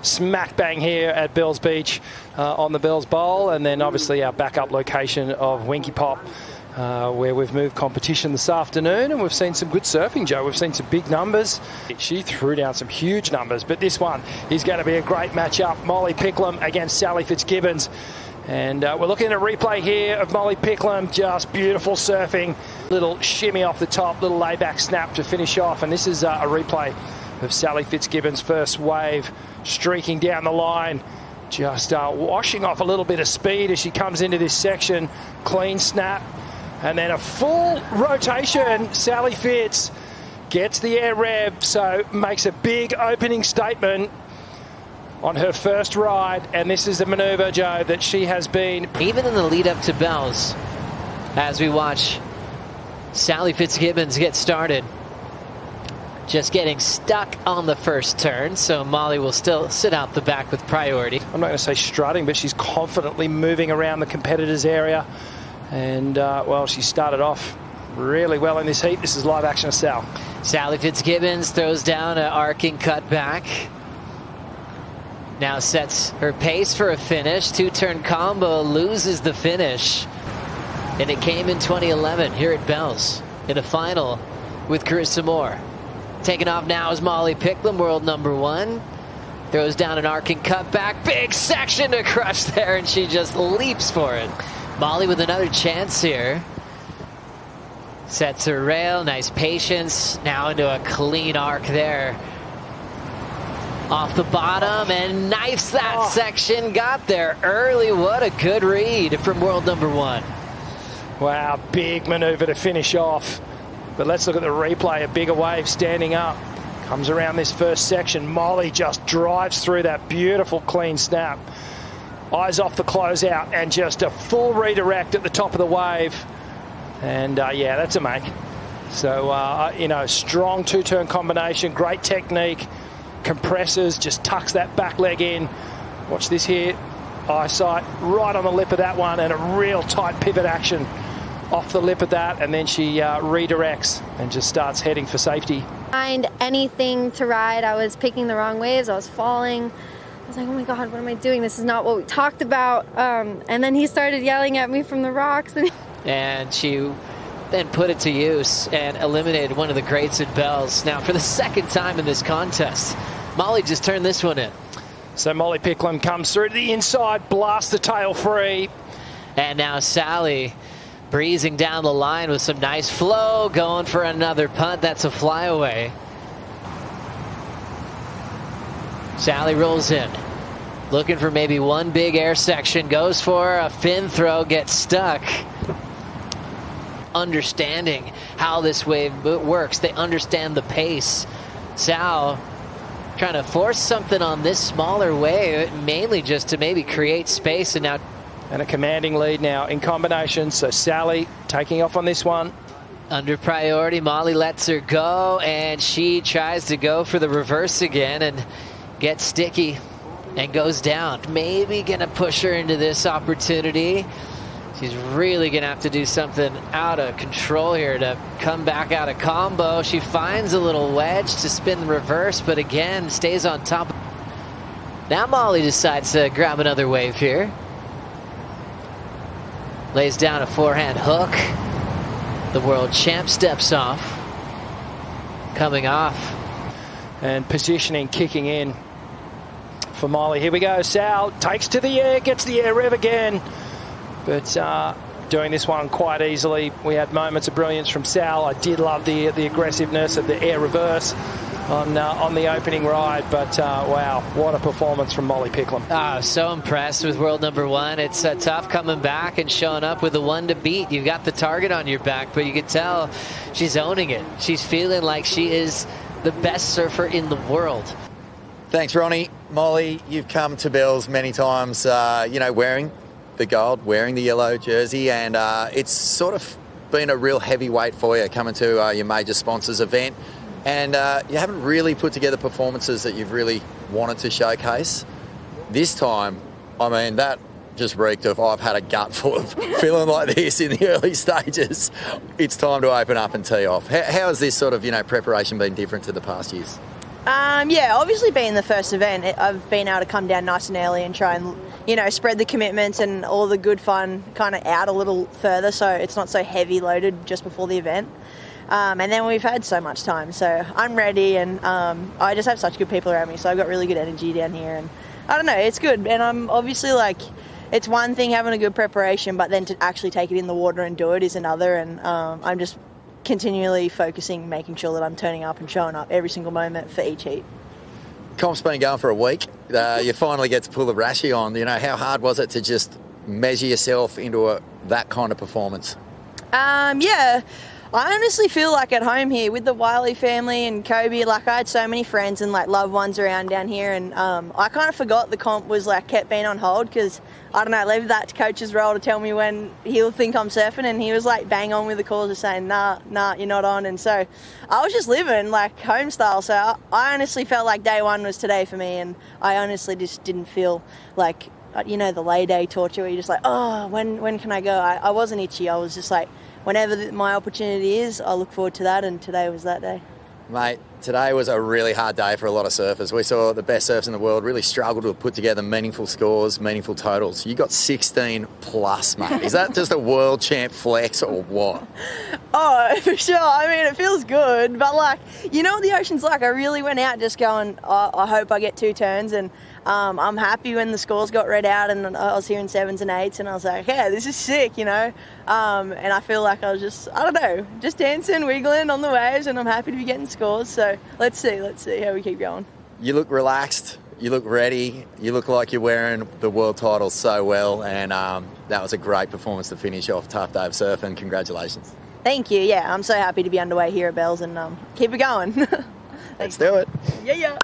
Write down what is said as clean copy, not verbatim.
smack bang here at Bells Beach on the Bells Bowl, and then obviously our backup location of Winky Pop, where we've moved competition this afternoon, and we've seen some good surfing, Joe. We've seen some big numbers. She threw down some huge numbers, but this one is going to be a great matchup. Molly Picklum against Sally Fitzgibbons. And we're looking at a replay here of Molly Picklum, just beautiful surfing. Little shimmy off the top, little layback snap to finish off. And this is a replay of Sally Fitzgibbons' first wave, streaking down the line, just washing off a little bit of speed as she comes into this section. Clean snap, and then a full rotation. Sally Fitz gets the air rev, so makes a big opening statement on her first ride, and this is the manoeuvre, Joe, that she has been. Even in the lead up to Bells, as we watch Sally Fitzgibbons get started, just getting stuck on the first turn, so Molly will still sit out the back with priority. I'm not going to say strutting, but she's confidently moving around the competitors' area, and well, she started off really well in this heat. This is live action of Sal. Sally Fitzgibbons throws down an arcing cutback. Now sets her pace for a finish. Two-turn combo, loses the finish. And it came in 2011 here at Bells in a final with Carissa Moore. Taking off now is Molly Picklum, world number 1. Throws down an arcing cutback. Big section to crush there, and she just leaps for it. Molly with another chance here. Sets her rail, nice patience. Now into a clean arc there. Off the bottom and knifes that section. Got there early. What a good read from world number 1. Wow, big maneuver to finish off. But let's look at the replay. A bigger wave standing up. Comes around this first section. Molly just drives through that beautiful clean snap. Eyes off the closeout and just a full redirect at the top of the wave. And yeah, that's a make. So, you know, strong two-turn combination. Great technique. Compresses, just tucks that back leg in. Watch this here. Eyesight right on the lip of that one, and a real tight pivot action off the lip of that, and then she redirects and just starts heading for safety. Find anything to ride. I was picking the wrong waves. I was falling. I was like, oh my God, what am I doing? This is not what we talked about. And then he started yelling at me from the rocks. And she then put it to use and eliminated one of the greats at Bells. Now, for the second time in this contest, Molly just turned this one in. So Molly Picklum comes through to the inside, blasts the tail free. And now Sally breezing down the line with some nice flow, going for another punt. That's a flyaway. Sally rolls in, looking for maybe one big air section, goes for a fin throw, gets stuck. Understanding how this wave works. They understand the pace. Sal trying to force something on this smaller wave, mainly just to maybe create space, and now and a commanding lead now in combination. So Sally taking off on this one. Under priority, Molly lets her go, and she tries to go for the reverse again and gets sticky and goes down. Maybe gonna push her into this opportunity. She's really going to have to do something out of control here to come back out of combo. She finds a little wedge to spin the reverse, but again, stays on top. Now Molly decides to grab another wave here. Lays down a forehand hook. The world champ steps off. Coming off. And positioning, kicking in for Molly. Here we go. Sal takes to the air, gets the air rev again. But doing this one quite easily. We had moments of brilliance from Sal. I did love the aggressiveness of the air reverse on the opening ride. But wow, what a performance from Molly Picklum. So impressed with world number 1. It's tough coming back and showing up with the one to beat. You've got the target on your back, but you can tell she's owning it. She's feeling like she is the best surfer in the world. Thanks, Ronnie. Molly, you've come to Bells many times, you know, wearing the gold, wearing the yellow jersey, and it's sort of been a real heavy weight for you coming to your major sponsors event, and you haven't really put together performances that you've really wanted to showcase. This time, I mean, that just reeked of I've had a gut full of feeling like this in the early stages. It's time to open up and tee off. How has this sort of, you know, preparation been different to the past years? Yeah, obviously being the first event, I've been able to come down nice and early and try and, spread the commitments and all the good fun kind of out a little further so it's not so heavy loaded just before the event. And then we've had so much time, so I'm ready, and I just have such good people around me, so I've got really good energy down here, and I don't know, it's good. And I'm obviously it's one thing having a good preparation, but then to actually take it in the water and do it is another, and I'm just continually focusing, making sure that I'm turning up and showing up every single moment for each heat. Comp's been going for a week. You finally get to pull the Rashi on. How hard was it to just measure yourself into that kind of performance? Yeah, I honestly feel like at home here with the Wiley family and Kobe, I had so many friends and loved ones around down here, and I kind of forgot the comp was kept being on hold because, I don't know, I leave that to coach's role to tell me when he'll think I'm surfing, and he was bang on with the calls just saying, nah, you're not on. And so I was just living home style. So I honestly felt like day one was today for me, and I honestly just didn't feel the lay day torture where you're just oh, when can I go? I wasn't itchy. I was just whenever my opportunity is, I look forward to that, and today was that day. Mate, today was a really hard day for a lot of surfers. We saw the best surfers in the world really struggle to put together meaningful scores, meaningful totals. You got 16 plus, mate. Is that just a world champ flex or what? Oh, for sure. I mean, it feels good, but what the ocean's like? I really went out just going, I hope I get 2 turns, and I'm happy when the scores got read out and I was hearing 7s and 8s, and I was like, yeah, this is sick, and I feel like I was just dancing, wiggling on the waves, and I'm happy to be getting scores. So let's see how we keep going. You look relaxed, you look ready, you look like you're wearing the world title so well, and that was a great performance to finish off. Tough day of surfing. Congratulations. Thank you. Yeah, I'm so happy to be underway here at Bells, and keep it going. Let's do it. Yeah.